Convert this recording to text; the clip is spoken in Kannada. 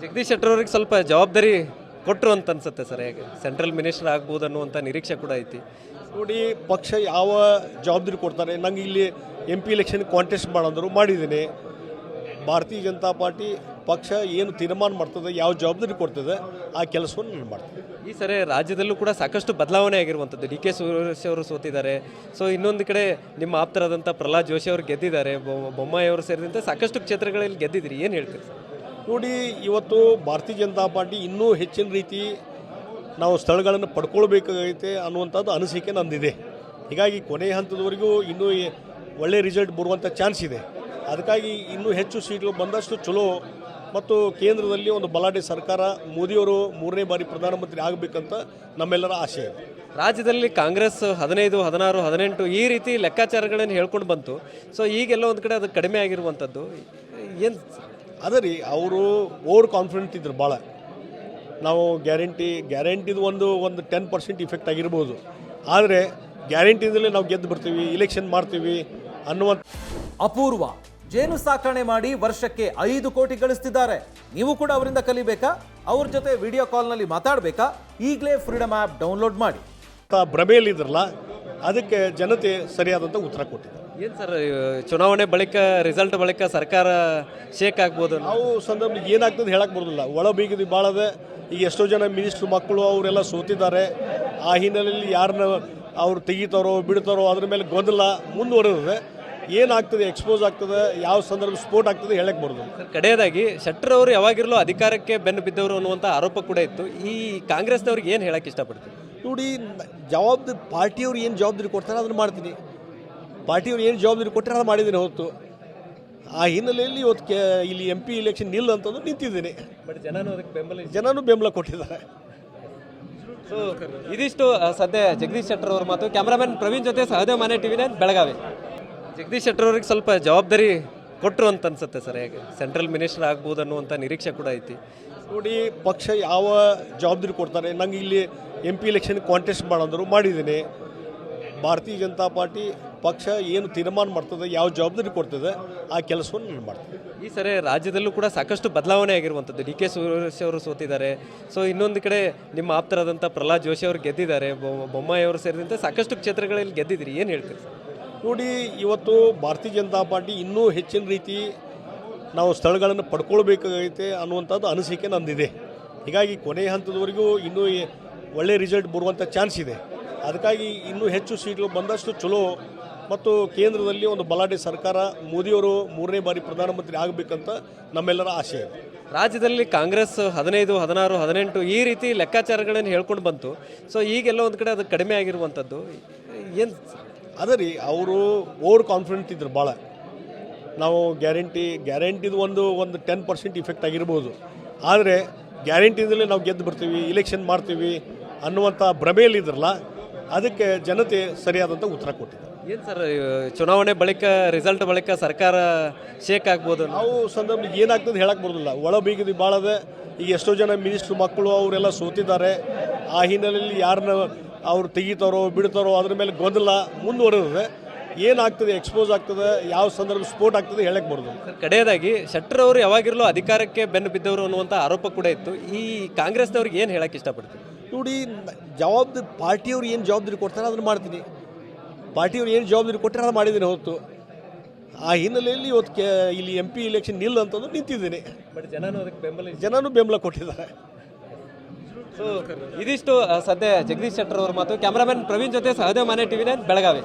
ಜಗದೀಶ್ ಶೆಟ್ಟರ್ ಅವ್ರಿಗೆ ಸ್ವಲ್ಪ ಜವಾಬ್ದಾರಿ ಕೊಟ್ಟರು ಅಂತ ಅನ್ಸುತ್ತೆ ಸರ್. ಹೇಗೆ ಸೆಂಟ್ರಲ್ ಮಿನಿಸ್ಟರ್ ಆಗ್ಬೋದು ಅನ್ನುವಂಥ ನಿರೀಕ್ಷೆ ಕೂಡ ಐತಿ. ನೋಡಿ, ಪಕ್ಷ ಯಾವ ಜವಾಬ್ದಾರಿ ಕೊಡ್ತಾರೆ. ನಂಗೆ ಇಲ್ಲಿ MP ಎಲೆಕ್ಷನ್ ಕಾಂಟೆಸ್ಟ್ ಮಾಡೋಂದ್ರು ಮಾಡಿದ್ದೀನಿ. ಭಾರತೀಯ ಜನತಾ ಪಾರ್ಟಿ ಪಕ್ಷ ಏನು ತೀರ್ಮಾನ ಮಾಡ್ತದೆ, ಯಾವ ಜವಾಬ್ದಾರಿ ಕೊಡ್ತದೆ, ಆ ಕೆಲಸವನ್ನು ನಾನು ಮಾಡ್ತೀನಿ. ಈ ಸರಿ ರಾಜ್ಯದಲ್ಲೂ ಕೂಡ ಸಾಕಷ್ಟು ಬದಲಾವಣೆ ಆಗಿರುವಂಥದ್ದು. DK ಸುರೇಶ್ ಅವರು ಸೋತಿದ್ದಾರೆ. ಸೊ ಇನ್ನೊಂದು ಕಡೆ ನಿಮ್ಮ ಆಪ್ತರಾದಂಥ ಪ್ರಹ್ಲಾದ್ ಜೋಶಿ ಅವರು ಗೆದ್ದಿದ್ದಾರೆ. ಬೊಮ್ಮಾಯಿ ಅವರು ಸೇರಿದಂತೆ ಸಾಕಷ್ಟು ಕ್ಷೇತ್ರಗಳಲ್ಲಿ ಗೆದ್ದಿದ್ದೀರಿ. ಏನು ಹೇಳ್ತೀರಿ ಸರ್? ನೋಡಿ, ಇವತ್ತು ಭಾರತೀಯ ಜನತಾ ಪಾರ್ಟಿ ಇನ್ನೂ ಹೆಚ್ಚಿನ ರೀತಿ ನಾವು ಸ್ಥಳಗಳನ್ನು ಪಡ್ಕೊಳ್ಬೇಕಾಗೈತೆ ಅನ್ನುವಂಥದ್ದು ಅನಿಸಿಕೆ ನಂದಿದೆ. ಹೀಗಾಗಿ ಕೊನೆ ಹಂತದವರೆಗೂ ಇನ್ನೂ ಒಳ್ಳೆ ರಿಸಲ್ಟ್ ಬರುವಂಥ ಚಾನ್ಸ್ ಇದೆ. ಅದಕ್ಕಾಗಿ ಇನ್ನೂ ಹೆಚ್ಚು ಸೀಟ್ಗಳು ಬಂದಷ್ಟು ಚಲೋ ಮತ್ತು ಕೇಂದ್ರದಲ್ಲಿ ಒಂದು ಬಲಾಢ್ಯ ಸರ್ಕಾರ, ಮೋದಿಯವರು 3ನೇ ಬಾರಿ ಪ್ರಧಾನಮಂತ್ರಿ ಆಗಬೇಕಂತ ನಮ್ಮೆಲ್ಲರ ಆಶೆ ಇದೆ. ರಾಜ್ಯದಲ್ಲಿ ಕಾಂಗ್ರೆಸ್ 15, 16, 18 ಈ ರೀತಿ ಲೆಕ್ಕಾಚಾರಗಳನ್ನು ಹೇಳ್ಕೊಂಡು ಬಂತು. ಸೊ ಈಗೆಲ್ಲ ಒಂದು ಕಡೆ ಅದು ಕಡಿಮೆ ಆಗಿರುವಂಥದ್ದು ಏನು? ಅದೇ ರೀ, ಅವರು ಓವರ್ ಕಾನ್ಫಿಡೆಂಟ್ ಇದ್ರು ಭಾಳ. ನಾವು ಗ್ಯಾರಂಟಿದು ಒಂದು 10% ಇಫೆಕ್ಟ್ ಆಗಿರ್ಬೋದು. ಆದರೆ ಗ್ಯಾರಂಟಿದಲ್ಲೇ ನಾವು ಗೆದ್ದು ಬರ್ತೀವಿ, ಇಲೆಕ್ಷನ್ ಮಾಡ್ತೀವಿ ಅನ್ನುವಂಥ ಅಪೂರ್ವ ಜೇನು ಸಾಕಣೆ ಮಾಡಿ ವರ್ಷಕ್ಕೆ 5 ಕೋಟಿ ಗಳಿಸ್ತಿದ್ದಾರೆ. ನೀವು ಕೂಡ ಅವರಿಂದ ಕಲಿಬೇಕಾ? ಅವ್ರ ಜೊತೆ ವಿಡಿಯೋ ಕಾಲ್ನಲ್ಲಿ ಮಾತಾಡಬೇಕಾ? ಈಗಲೇ ಫ್ರೀಡಮ್ ಆ್ಯಪ್ ಡೌನ್ಲೋಡ್ ಮಾಡಿ. ಭ್ರಮೆಯಲ್ಲಿದ್ರಲ್ಲ, ಅದಕ್ಕೆ ಜನತೆ ಸರಿಯಾದಂಥ ಉತ್ತರ ಕೊಟ್ಟಿದ್ದಾರೆ. ಏನು ಸರ್, ಚುನಾವಣೆ ಬಳಿಕ ರಿಸಲ್ಟ್ ಬಳಿಕ ಸರ್ಕಾರ ಶೇಕ್ ಆಗ್ಬೋದು? ನಾವು ಸಂದರ್ಭದಲ್ಲಿ ಏನಾಗ್ತದೆ ಹೇಳಕ್ಕೆ ಬರೋದಿಲ್ಲ. ಒಳ ಬೀಗದಿ ಭಾಳದ. ಈಗ ಎಷ್ಟೋ ಜನ ಮಿನಿಸ್ಟ್ರು ಮಕ್ಕಳು ಅವರೆಲ್ಲ ಸೋತಿದ್ದಾರೆ. ಆ ಹಿನ್ನೆಲೆಯಲ್ಲಿ ಯಾರನ್ನ ಅವ್ರು ತೆಗಿತಾರೋ ಬಿಡ್ತಾರೋ ಅದ್ರ ಮೇಲೆ ಗೊಂದಲ ಮುಂದುವರೆದಿದೆ. ಏನಾಗ್ತದೆ, ಎಕ್ಸ್ಪೋಸ್ ಆಗ್ತದೆ, ಯಾವ ಸಂದರ್ಭ ಸ್ಫೋಟ್ ಆಗ್ತದೆ ಹೇಳಕ್ಕೆ ಬರೋದು. ಕಡೆಯದಾಗಿ ಶೆಟ್ಟರ್ ಅವರು ಯಾವಾಗಿರಲೂ ಅಧಿಕಾರಕ್ಕೆ ಬೆನ್ನು ಬಿದ್ದವರು ಅನ್ನುವಂಥ ಆರೋಪ ಕೂಡ ಇತ್ತು. ಈ ಕಾಂಗ್ರೆಸ್ನವ್ರಿಗೆ ಏನು ಹೇಳಕ್ಕೆ ಇಷ್ಟಪಡ್ತೀವಿ? ನೋಡಿ, ಪಾರ್ಟಿಯವ್ರು ಏನು ಜವಾಬ್ದಾರಿ ಕೊಡ್ತಾರೆ ಅದನ್ನು ಮಾಡ್ತೀನಿ. ಪಾರ್ಟಿಯವ್ರು ಏನು ಜವಾಬ್ದಾರಿ ಕೊಟ್ಟರೆ ಅದು ಮಾಡಿದ್ದೀನಿ ಹೊತ್ತು. ಆ ಹಿನ್ನೆಲೆಯಲ್ಲಿ ಇವತ್ತು ಇಲ್ಲಿ MP ಎಲೆಕ್ಷನ್ ನಿಲ್ಲ ಅಂತಂದು ನಿಂತಿದ್ದೀನಿ. ಬಟ್ ಜನನೂ ಬೆಂಬಲ ಕೊಟ್ಟಿದ್ದಾರೆ. ಸೊ ಇದಿಷ್ಟು ಸದ್ಯ ಜಗದೀಶ್ ಶೆಟ್ಟರ್ ಅವ್ರ ಮಾತು. ಕ್ಯಾಮ್ರಾಮನ್ ಪ್ರವೀಣ್ ಜೊತೆ ಸಹದೇವ್ ಮಾನೆ TV9 ಬೆಳಗಾವಿ. ಜಗದೀಶ್ ಶೆಟ್ಟರ್ ಅವ್ರಿಗೆ ಸ್ವಲ್ಪ ಜವಾಬ್ದಾರಿ ಕೊಟ್ಟರು ಅಂತ ಅನ್ಸುತ್ತೆ ಸರ್. ಹೇಗೆ ಸೆಂಟ್ರಲ್ ಮಿನಿಸ್ಟರ್ ಆಗ್ಬೋದು ಅನ್ನುವಂಥ ನಿರೀಕ್ಷೆ ಕೂಡ ಐತಿ. ನೋಡಿ, ಪಕ್ಷ ಯಾವ ಜವಾಬ್ದಾರಿ ಕೊಡ್ತಾರೆ. ನಂಗೆ ಇಲ್ಲಿ MP ಎಲೆಕ್ಷನ್ ಕಾಂಟೆಸ್ಟ್ ಮಾಡೋಂದ್ರು ಮಾಡಿದ್ದೀನಿ. ಭಾರತೀಯ ಜನತಾ ಪಾರ್ಟಿ ಪಕ್ಷ ಏನು ತೀರ್ಮಾನ ಮಾಡ್ತದೆ, ಯಾವ ಜವಾಬ್ದಾರಿ ಕೊಡ್ತದೆ, ಆ ಕೆಲಸವನ್ನು ನಾನು ಮಾಡ್ತೀನಿ. ಈ ಸರಿ ರಾಜ್ಯದಲ್ಲೂ ಕೂಡ ಸಾಕಷ್ಟು ಬದಲಾವಣೆ ಆಗಿರುವಂಥದ್ದು. DK ಸುರೇಶ್ ಅವರು ಸೋತಿದ್ದಾರೆ. ಸೊ ಇನ್ನೊಂದು ಕಡೆ ನಿಮ್ಮ ಆಪ್ತರಾದಂಥ ಪ್ರಹ್ಲಾದ್ ಜೋಶಿ ಅವರು ಗೆದ್ದಿದ್ದಾರೆ. ಬೊಮ್ಮಾಯಿ ಅವರು ಸೇರಿದಂತೆ ಸಾಕಷ್ಟು ಕ್ಷೇತ್ರಗಳಲ್ಲಿ ಗೆದ್ದಿದ್ದೀರಿ. ಏನು ಹೇಳ್ತೀರಿ ಸರ್? ನೋಡಿ, ಇವತ್ತು ಭಾರತೀಯ ಜನತಾ ಪಾರ್ಟಿ ಇನ್ನೂ ಹೆಚ್ಚಿನ ರೀತಿ ನಾವು ಸ್ಥಳಗಳನ್ನು ಪಡ್ಕೊಳ್ಬೇಕಾಗೈತೆ ಅನ್ನುವಂಥದ್ದು ಅನಿಸಿಕೆ ನಂದಿದೆ. ಹೀಗಾಗಿ ಕೊನೆ ಹಂತದವರೆಗೂ ಇನ್ನೂ ಒಳ್ಳೆ ರಿಸಲ್ಟ್ ಬರುವಂಥ ಚಾನ್ಸ್ ಇದೆ. ಅದಕ್ಕಾಗಿ ಇನ್ನೂ ಹೆಚ್ಚು ಸೀಟ್ಗಳು ಬಂದಷ್ಟು ಚಲೋ ಮತ್ತು ಕೇಂದ್ರದಲ್ಲಿ ಒಂದು ಬಲಾಢ್ಯ ಸರ್ಕಾರ, ಮೋದಿಯವರು 3ನೇ ಬಾರಿ ಪ್ರಧಾನಮಂತ್ರಿ ಆಗಬೇಕಂತ ನಮ್ಮೆಲ್ಲರ ಆಶೆ ಇದೆ. ರಾಜ್ಯದಲ್ಲಿ ಕಾಂಗ್ರೆಸ್ 15, 16, 18 ಈ ರೀತಿ ಲೆಕ್ಕಾಚಾರಗಳನ್ನು ಹೇಳ್ಕೊಂಡು ಬಂತು. ಸೊ ಈಗೆಲ್ಲ ಒಂದು ಕಡೆ ಅದು ಕಡಿಮೆ ಆಗಿರುವಂಥದ್ದು ಏನು? ಅದೇ ರೀ, ಅವರು ಓವರ್ ಕಾನ್ಫಿಡೆಂಟ್ ಇದ್ರು ಭಾಳ. ನಾವು ಗ್ಯಾರಂಟಿದು ಒಂದು 10% ಇಫೆಕ್ಟ್ ಆಗಿರ್ಬೋದು. ಆದರೆ ಗ್ಯಾರಂಟಿದಲ್ಲೇ ನಾವು ಗೆದ್ದು ಬರ್ತೀವಿ, ಇಲೆಕ್ಷನ್ ಮಾಡ್ತೀವಿ ಅನ್ನುವಂಥ ಭ್ರಮೆಯಲ್ಲಿದ್ರಲ್ಲ, ಅದಕ್ಕೆ ಜನತೆ ಸರಿಯಾದಂಥ ಉತ್ತರ ಕೊಟ್ಟಿದ್ದಾರೆ. ಏನು ಸರ್, ಚುನಾವಣೆ ಬಳಿಕ ರಿಸಲ್ಟ್ ಬಳಿಕ ಸರ್ಕಾರ ಶೇಕ್ ಆಗ್ಬೋದು? ನಾವು ಸಂದರ್ಭದಲ್ಲಿ ಏನಾಗ್ತದೆ ಹೇಳಕ್ಕೆ ಬರೋದಿಲ್ಲ. ಒಳ ಬೀಗದಿ ಭಾಳದ. ಈಗ ಎಷ್ಟೋ ಜನ ಮಿನಿಸ್ಟ್ರು ಮಕ್ಕಳು ಅವರೆಲ್ಲ ಸೋತಿದ್ದಾರೆ. ಆ ಹಿನ್ನೆಲೆಯಲ್ಲಿ ಯಾರನ್ನ ಅವ್ರು ತೆಗಿತಾರೋ ಬಿಡ್ತಾರೋ ಅದ್ರ ಮೇಲೆ ಗೊಂದಲ ಮುಂದುವರೆದಿದೆ. ಏನಾಗ್ತದೆ, ಎಕ್ಸ್ಪೋಸ್ ಆಗ್ತದೆ, ಯಾವ ಸಂದರ್ಭ ಸ್ಫೋಟ್ ಆಗ್ತದೆ ಹೇಳಕ್ಕೆ ಬರೋದು. ಕಡೆಯದಾಗಿ ಶೆಟ್ಟರ್ ಅವರು ಯಾವಾಗಿರಲೂ ಅಧಿಕಾರಕ್ಕೆ ಬೆನ್ನು ಬಿದ್ದವರು ಅನ್ನುವಂಥ ಆರೋಪ ಕೂಡ ಇತ್ತು. ಈ ಕಾಂಗ್ರೆಸ್ನವ್ರಿಗೆ ಏನು ಹೇಳಕ್ಕೆ ಇಷ್ಟಪಡ್ತೀವಿ? ನೋಡಿ, ಪಾರ್ಟಿಯವ್ರು ಏನು ಜವಾಬ್ದಾರಿ ಕೊಡ್ತಾರೆ ಅದನ್ನು ಮಾಡ್ತೀನಿ. ಪಾರ್ಟಿಯವ್ರು ಏನು ಜವಾಬ್ದಾರಿ ಕೊಟ್ಟರೆ ಅದು ಮಾಡಿದ್ದೀನಿ ಹೊತ್ತು. ಆ ಹಿನ್ನೆಲೆಯಲ್ಲಿ ಇವತ್ತು ಇಲ್ಲಿ MP ಎಲೆಕ್ಷನ್ ನಿಲ್ಲ ಅಂತಂದು ನಿಂತಿದ್ದೀನಿ. ಬಟ್ ಜನನೂ ಬೆಂಬಲ ಕೊಟ್ಟಿದ್ದಾರೆ. ಸೊ ಇದಿಷ್ಟು ಸದ್ಯ ಜಗದೀಶ್ ಶೆಟ್ಟರ್ ಅವ್ರ ಮಾತು. ಕ್ಯಾಮ್ರಾಮನ್ ಪ್ರವೀಣ್ ಜೊತೆ ಸಹದೇವ್ ಮಾನೆ TV9 ಬೆಳಗಾವಿ.